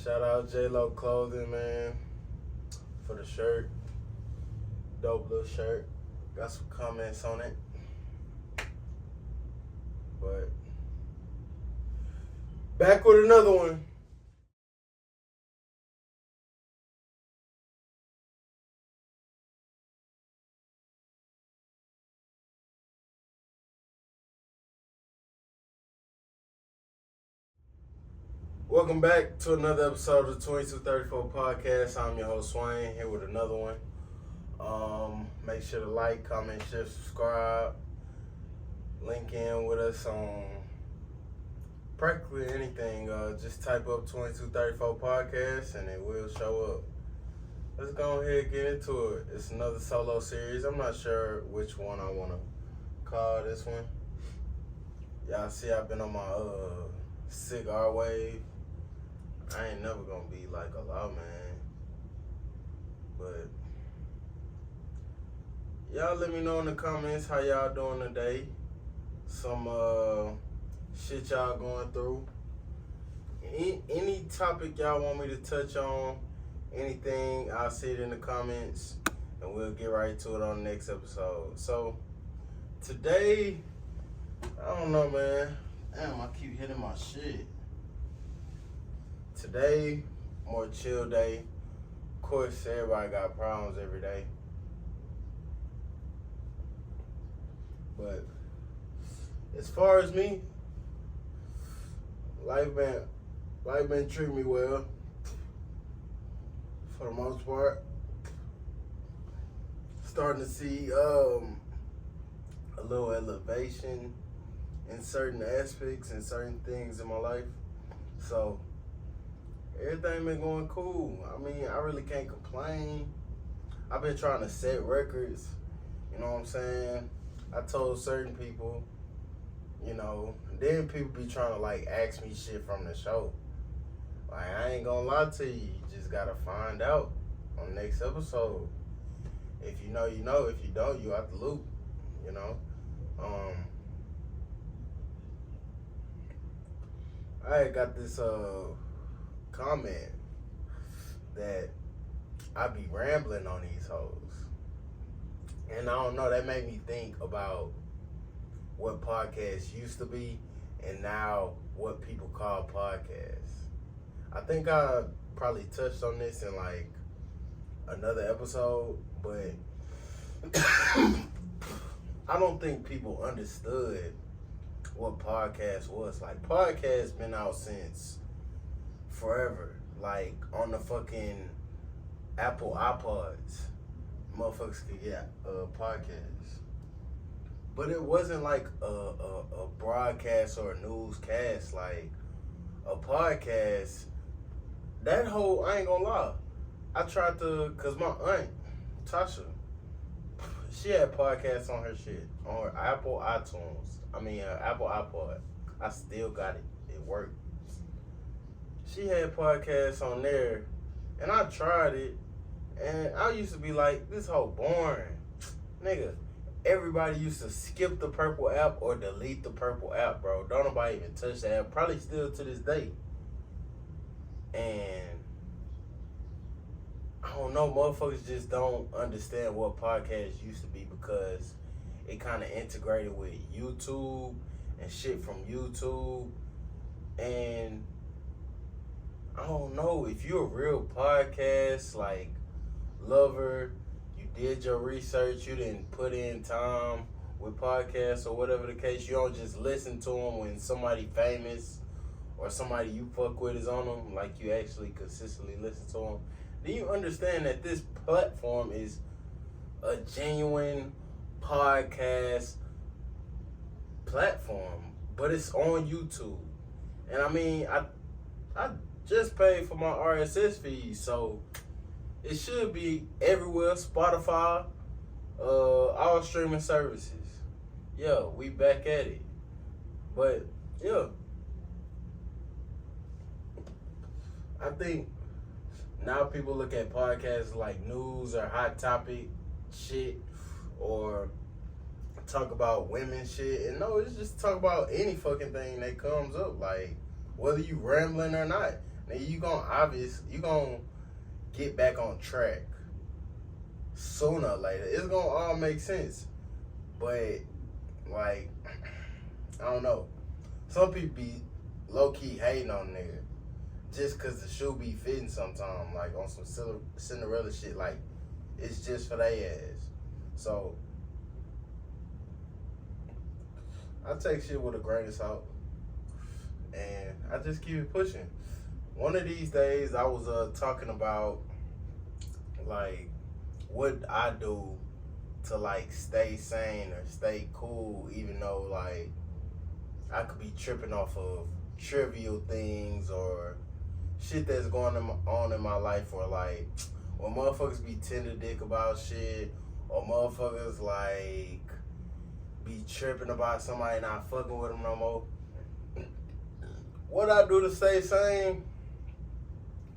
Shout out J-Lo Clothing, man, for the shirt. Dope little shirt. Got some comments on it. But back with another one. Welcome back to another episode of the 2234 Podcast. I'm your host, Swain, here with another one. Make sure to like, comment, share, subscribe. Link in with us on practically anything. Just type up 2234 Podcast and it will show up. Let's go ahead and get into it. It's another solo series. I'm not sure which one I want to call this one. Y'all see I've been on my cigar wave. I ain't never gonna be like a law man, but y'all let me know in the comments how y'all doing today. Some shit y'all going through. Any topic y'all want me to touch on, anything, I'll see it in the comments and we'll get right to it on the next episode. So today, I don't know, man. Damn, I keep hitting my shit. Today, more chill day. Of course, everybody got problems every day. But as far as me, life been treating me well for the most part. Starting to see a little elevation in certain aspects and certain things in my life. So everything been going cool. I mean, I really can't complain. I've been trying to set records, you know what I'm saying? I told certain people, you know, then people be trying to like ask me shit from the show. Like, I ain't gonna lie to you, you just gotta find out on the next episode. If you know, you know. If you don't, you out the loop, you know? I got this comment that I be rambling on these hoes. And I don't know, that made me think about what podcasts used to be and now what people call podcasts. I think I probably touched on this in like another episode, but I don't think people understood what podcast was. Like, podcast been out since forever. Like, on the fucking Apple iPods, motherfuckers could get podcasts. But it wasn't like a broadcast or a newscast. Like, a podcast, that whole, I ain't gonna lie, I tried to, cause my aunt, Tasha, she had podcasts on her shit, on her Apple iPod. I still got it. It worked. She had podcasts on there, and I tried it, and I used to be like, this whole boring. Nigga, everybody used to skip the purple app or delete the purple app, bro. Don't nobody even touch the app. Probably still to this day. And I don't know, motherfuckers just don't understand what podcasts used to be because it kind of integrated with YouTube and shit from YouTube. And I don't know, if you're a real podcast, like, lover, you did your research, you didn't put in time with podcasts or whatever the case, you don't just listen to them when somebody famous or somebody you fuck with is on them, like you actually consistently listen to them, then you understand that this platform is a genuine podcast platform, but it's on YouTube. And I mean, I just paid for my RSS feed, so it should be everywhere. Spotify, all streaming services. Yeah, we back at it. But yeah, I think now people look at podcasts like news or hot topic shit, or talk about women shit. And no, it's just talk about any fucking thing that comes up, like whether you rambling or not. Now you gonna get back on track sooner or later. It's gonna all make sense. But like, I don't know. Some people be low key hating on nigga just cause the shoe be fitting sometime, like on some Cinderella shit. Like it's just for they ass. So I take shit with a grain of salt, and I just keep it pushing. One of these days, I was talking about like what I do to like stay sane or stay cool, even though like I could be tripping off of trivial things or shit that's going on in my life, or like when motherfuckers be tender dick about shit, or motherfuckers like be tripping about somebody not fucking with them no more. What I do to stay sane,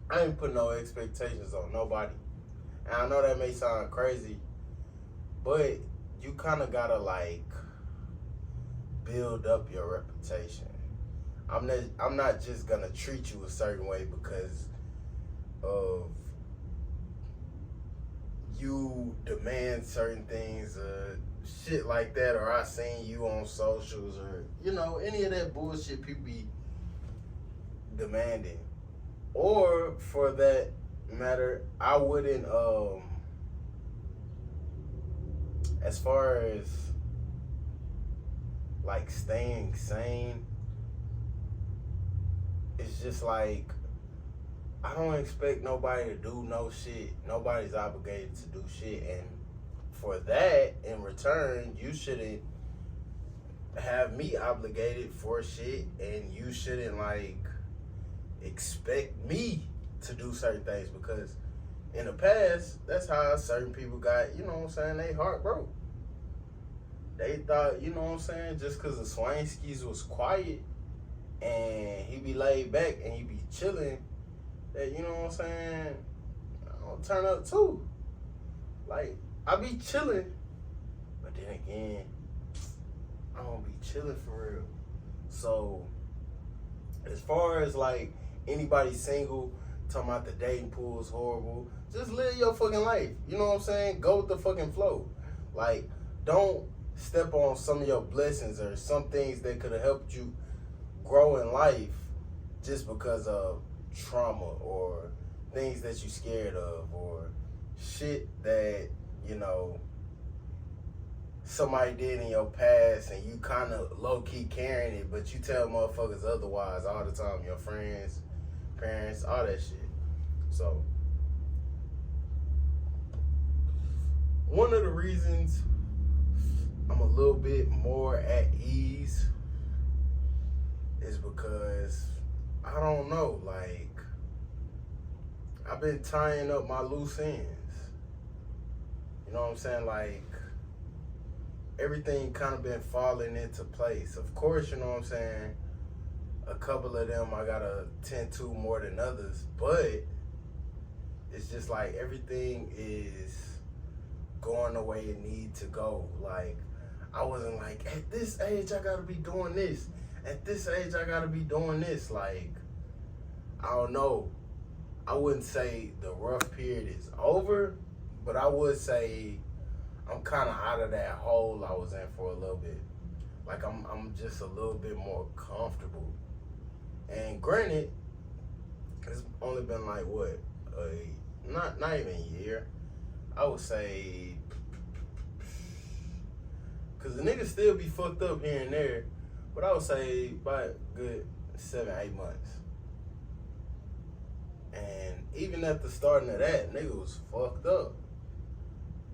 I ain't put no expectations on nobody. And I know that may sound crazy, but you kind of gotta like build up your reputation. I'm not just gonna treat you a certain way because of you demand certain things, shit like that, or I seen you on socials, or you know, any of that bullshit people be demanding. Or for that matter, I wouldn't as far as like staying sane, it's just like I don't expect nobody to do no shit. Nobody's obligated to do shit, and for that, in return, you shouldn't have me obligated for shit, and you shouldn't like expect me to do certain things, because in the past, that's how certain people got, you know what I'm saying, they heart broke. They thought, you know what I'm saying, just because the Swainskis was quiet and he be laid back and he be chilling, that, you know what I'm saying, I'll turn up too. Like, I be chilling, but then again, I don't be chilling for real. So, as far as like anybody single talking about the dating pool is horrible, just live your fucking life. You know what I'm saying? Go with the fucking flow. Like, don't step on some of your blessings or some things that could have helped you grow in life just because of trauma or things that you scared of or shit that, you know, somebody did in your past and you kind of low-key carrying it, but you tell motherfuckers otherwise all the time, your friends, parents, all that shit. So, one of the reasons I'm a little bit more at ease is because, I don't know, like, I've been tying up my loose ends. You know what I'm saying? Like, everything kind of been falling into place. Of course, you know what I'm saying, a couple of them I gotta tend to more than others, but it's just like everything is going the way it need to go. Like, I wasn't like, at this age I gotta be doing this, at this age I gotta be doing this. Like, I don't know, I wouldn't say the rough period is over, but I would say I'm kind of out of that hole I was in for a little bit. Like, I'm just a little bit more comfortable. And granted, it's only been like, what, not even a year. I would say, because the niggas still be fucked up here and there, but I would say about a good 7-8 months. And even at the starting of that, nigga was fucked up.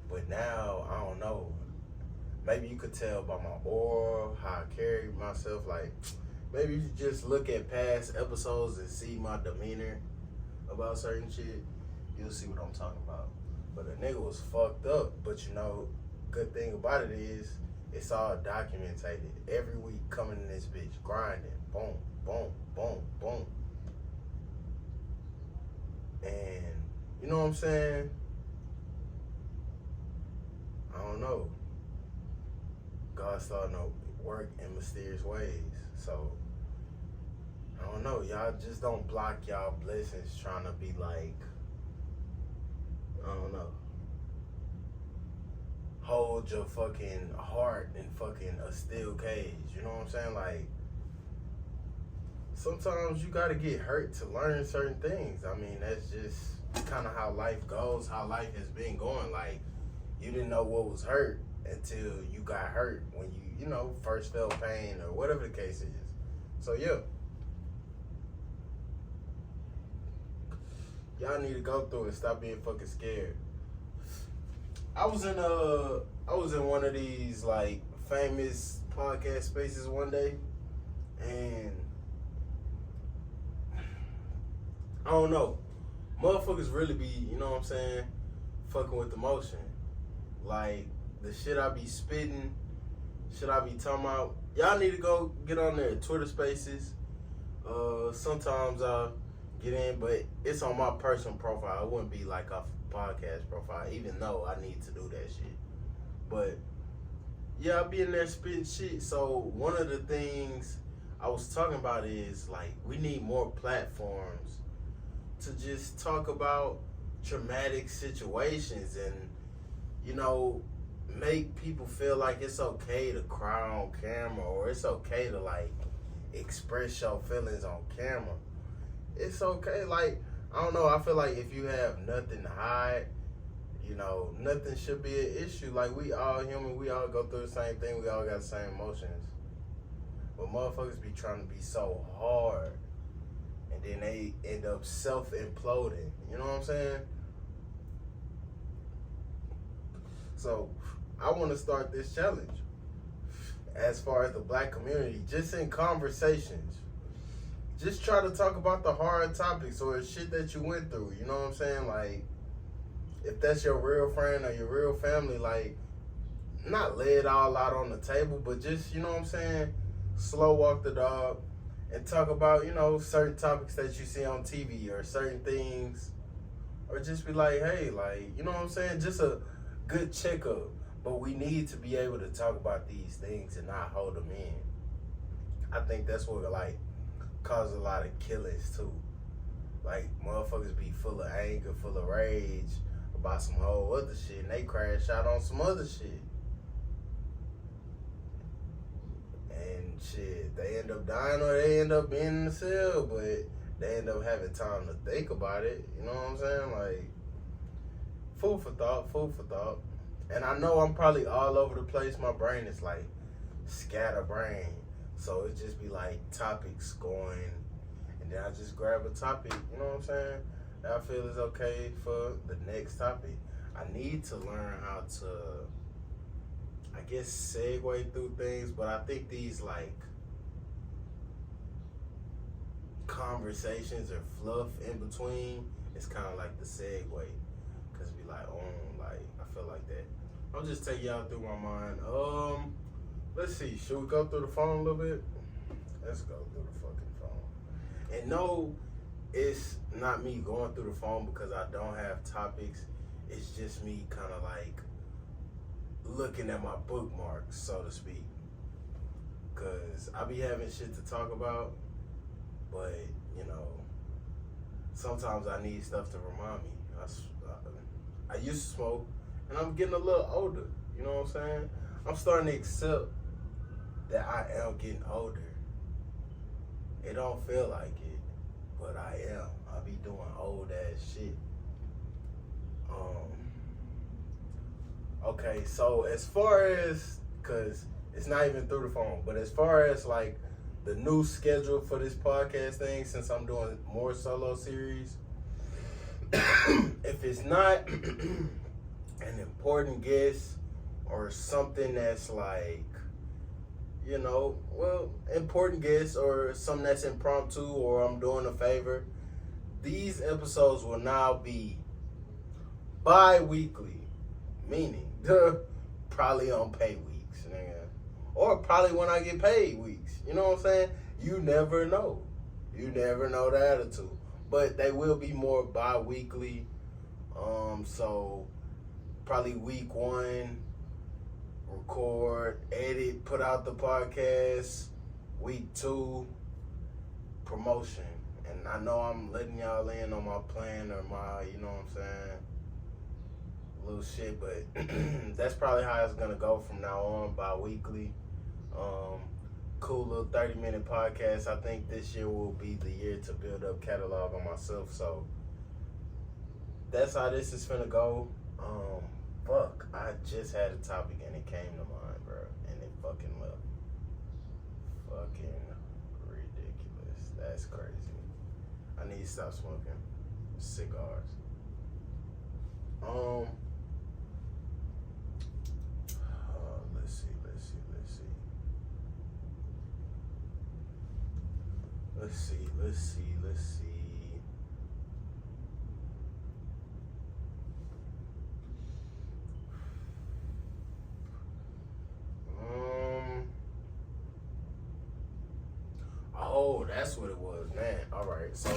But now, I don't know. Maybe you could tell by my aura, how I carry myself. Like, maybe you just look at past episodes and see my demeanor about certain shit. You'll see what I'm talking about. But the nigga was fucked up. But you know, good thing about it is, it's all documented. Every week coming in this bitch, grinding. Boom, boom, boom, boom. And, you know what I'm saying? I don't know. God starting to work in mysterious ways. So, I don't know, y'all just don't block y'all blessings trying to be like, I don't know, hold your fucking heart in fucking a steel cage. You know what I'm saying? Like, sometimes you gotta get hurt to learn certain things. I mean, that's just kind of how life goes, how life has been going. Like, you didn't know what was hurt until you got hurt when you know, first felt pain or whatever the case is. So, yeah. Y'all need to go through it. Stop being fucking scared. I was in one of these like famous podcast spaces one day, and I don't know, motherfuckers really be, you know what I'm saying, fucking with emotion. Like, the shit I be spitting, shit I be talking about. Y'all need to go get on there, Twitter Spaces. Sometimes I get in, but it's on my personal profile. It wouldn't be like off podcast profile, even though I need to do that shit. But yeah, I be in there spitting shit. So one of the things I was talking about is like, we need more platforms to just talk about traumatic situations and, you know, make people feel like it's okay to cry on camera, or it's okay to like express your feelings on camera. It's okay. Like, I don't know, I feel like if you have nothing to hide, you know, nothing should be an issue. Like, we all human, we all go through the same thing, we all got the same emotions. But motherfuckers be trying to be so hard, and then they end up self-imploding. You know what I'm saying? So, I want to start this challenge as far as the black community, just in conversations. Just try to talk about the hard topics or shit that you went through. You know what I'm saying? Like, if that's your real friend or your real family, like, not lay it all out on the table, but just, you know what I'm saying, slow walk the dog and talk about, you know, certain topics that you see on TV or certain things. Or just be like, hey, like, you know what I'm saying? Just a good checkup. But we need to be able to talk about these things and not hold them in. I think that's what, like, cause a lot of killings too. Like, motherfuckers be full of anger, full of rage about some whole other shit, and they crash out on some other shit. And shit, they end up dying or they end up being in the cell, but they end up having time to think about it. You know what I'm saying? Like, food for thought, food for thought. And I know I'm probably all over the place. My brain is like scatterbrain. So it just be like topics going, and then I just grab a topic, you know what I'm saying, that I feel is okay for the next topic. I need to learn how to, I guess, segue through things, but I think these like conversations or fluff in between is kind of like the segue, because be like, oh, like, I feel like that. I'll just take y'all through my mind. Let's see, should we go through the phone a little bit? Let's go through the fucking phone. And no, it's not me going through the phone because I don't have topics. It's just me kind of like looking at my bookmarks, so to speak. Because I be having shit to talk about, but, you know, sometimes I need stuff to remind me. I used to smoke, and I'm getting a little older, you know what I'm saying? I'm starting to accept that I am getting older. It don't feel like it, but I am. I be doing old ass shit. Okay, so as far as, cause it's not even through the phone, but as far as like the new schedule for this podcast thing, since I'm doing more solo series, if it's not an important guest or something that's like, you know, well, important guest or something that's impromptu or I'm doing a favor, these episodes will now be bi-weekly, meaning probably on pay weeks, nigga. Or probably when I get paid weeks. You know what I'm saying? You never know. You never know the attitude. But they will be more bi-weekly. So probably week 1, record, edit, put out the podcast. Week 2, promotion. And I know I'm letting y'all in on my plan or my, you know what I'm saying, little shit, but that's probably how it's gonna go from now on, bi-weekly. Cool little 30-minute podcast. I think this year will be the year to build up catalog on myself, so that's how this is finna go. Fuck, I just had a topic and it came to mind, bro, and it fucking left. Fucking ridiculous. That's crazy. I need to stop smoking cigars. Let's see. Oh, that's what it was, man. All right, so,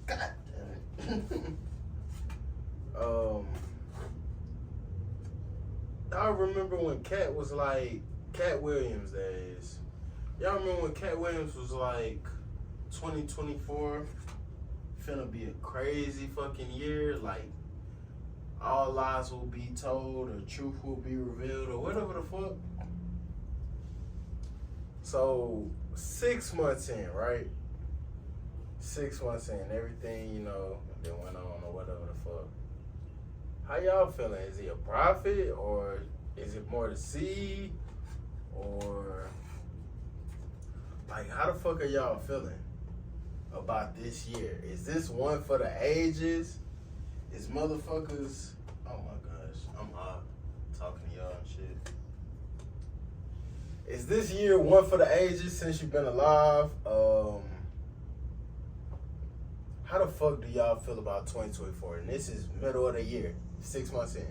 God damn it. I remember when Cat was like, Cat Williams, that is. Y'all remember when Cat Williams was like, 2024 finna be a crazy fucking year, like all lies will be told or truth will be revealed or whatever the fuck. So 6 months in, right? 6 months in, everything, you know, that went on or whatever the fuck. How y'all feeling? Is he a prophet or is it more to see? Or like, how the fuck are y'all feeling about this year? Is this one for the ages? Is motherfuckers, oh my gosh, I'm hot talking to y'all and shit. Is this year one for the ages since you've been alive? How the fuck do y'all feel about 2024? And this is middle of the year, 6 months in.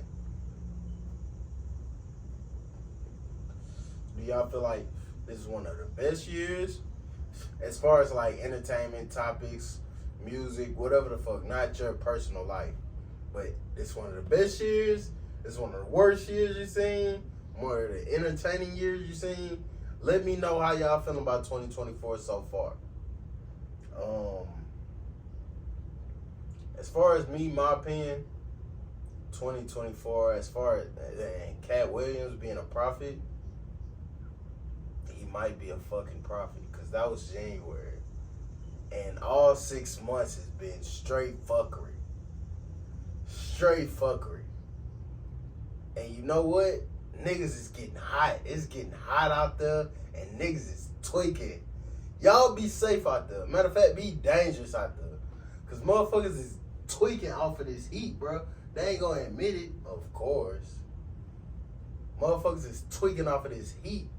Do y'all feel like this is one of the best years as far as like entertainment, topics, music, whatever the fuck, not your personal life, but it's one of the best years, it's one of the worst years you've seen, more of the entertaining years you've seen? Let me know how y'all feeling about 2024 so far. As far as me, my opinion, 2024, as far as Cat Williams being a prophet, he might be a fucking prophet, because that was January. And all 6 months has been straight fuckery. Straight fuckery. And you know what? Niggas is getting hot. It's getting hot out there, and niggas is tweaking. Y'all be safe out there. Matter of fact, be dangerous out there. Because motherfuckers is tweaking off of this heat, bro. They ain't gonna admit it, of course. Motherfuckers is tweaking off of this heat.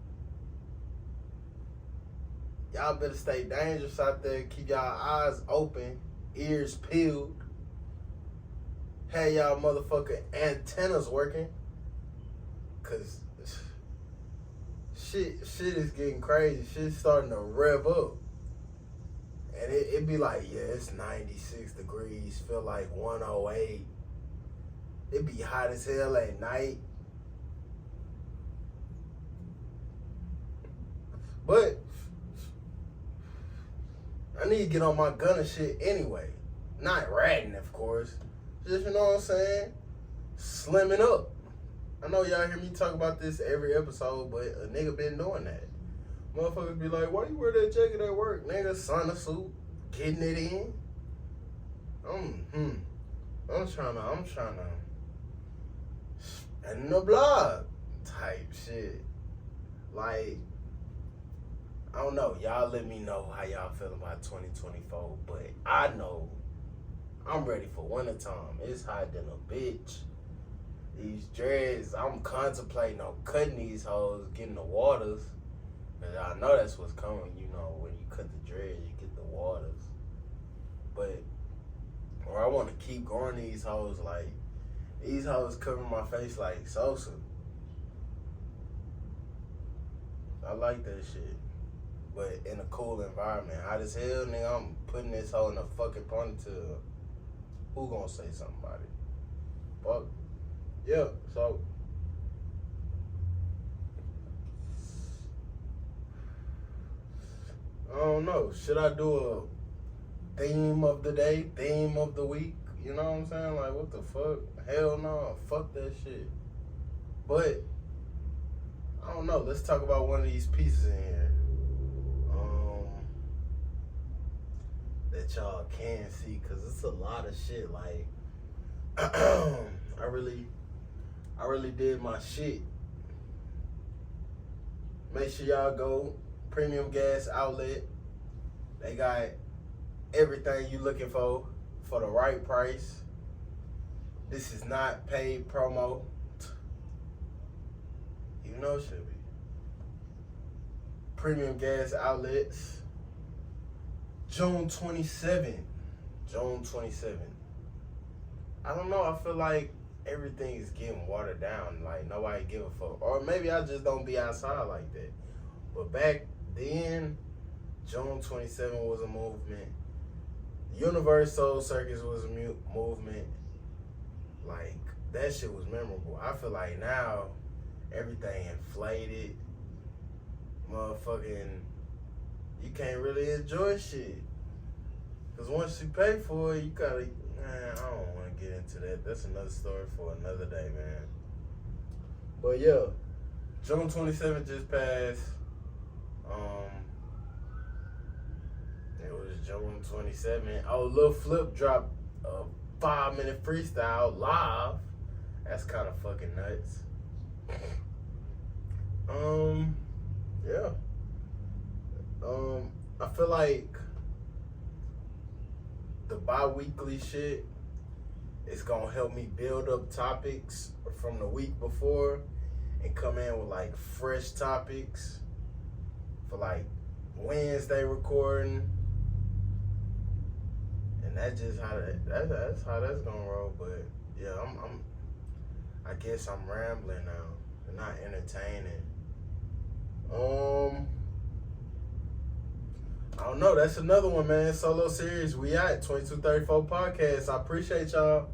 Y'all better stay dangerous out there. Keep y'all eyes open, ears peeled. Have y'all motherfucking antennas working. Cause shit is getting crazy. Shit's starting to rev up. And it be like, yeah, it's 96 degrees, feel like 108. It be hot as hell at night. But I need to get on my gun and shit anyway. Not ratting, of course. Just, you know what I'm saying? Slimming up. I know y'all hear me talk about this every episode, but a nigga been doing that. Motherfuckers be like, why you wear that jacket at work? Nigga, sauna suit, getting it in. I'm trying to, and the blog type shit. Like, I don't know. Y'all let me know how y'all feel about 2024, but I know I'm ready for wintertime. It's hot than a bitch. These dreads, I'm contemplating on cutting these hoes, getting the waters. And I know that's what's coming, you know, when you cut the dreads, you get the waters. But, or I want to keep growing these hoes, like, these hoes cover my face like Sosa. I like that shit. But in a cool environment. Hot as hell, nigga, I'm putting this hoe in a fucking ponytail. Who gonna say something about it? Fuck. Yeah, so I don't know. Should I do a theme of the day, theme of the week? You know what I'm saying? Like, what the fuck? Hell no. Fuck that shit. But, I don't know. Let's talk about one of these pieces in here. That y'all can see, because it's a lot of shit. Like, I really did my shit. Make sure y'all go Premium Gas Outlet. They got everything you looking for the right price. This is not paid promo. You know it should be. Premium Gas Outlets. June 27th. June 27th. I don't know. I feel like everything is getting watered down. Like, nobody give a fuck. Or maybe I just don't be outside like that. But back then, June 27th was a movement. Universe Soul Circus was a movement. Like, that shit was memorable. I feel like now, everything inflated. Motherfucking, you can't really enjoy shit. Because once you pay for it, you gotta, man, I don't want to get into that. That's another story for another day, man. But yeah, June 27th just passed. It was June 27th. Oh, Lil Flip dropped a 5-minute freestyle live. That's kind of fucking nuts. Yeah. I feel like the bi-weekly shit is gonna help me build up topics from the week before and come in with like fresh topics for like Wednesday recording. And that's just how that's how that's gonna roll. But yeah, I guess I'm rambling now and not entertaining. I don't know. That's another one, man. Solo series. We at 2234 Podcast. I appreciate y'all.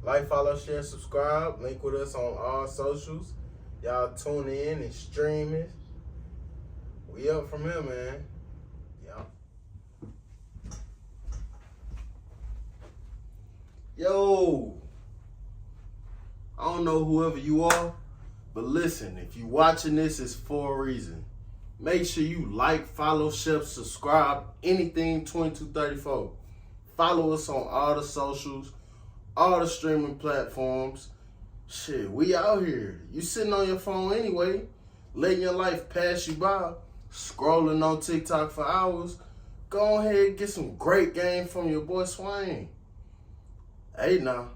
Like, follow, share, subscribe. Link with us on all socials. Y'all tune in and stream it. We up from here, man. Yo. I don't know whoever you are, but listen, if you watching this, it's for a reason. Make sure you like, follow, share, subscribe, anything 2234. Follow us on all the socials, all the streaming platforms. Shit, we out here. You sitting on your phone anyway, letting your life pass you by, scrolling on TikTok for hours. Go ahead and get some great game from your boy Swain. Hey now.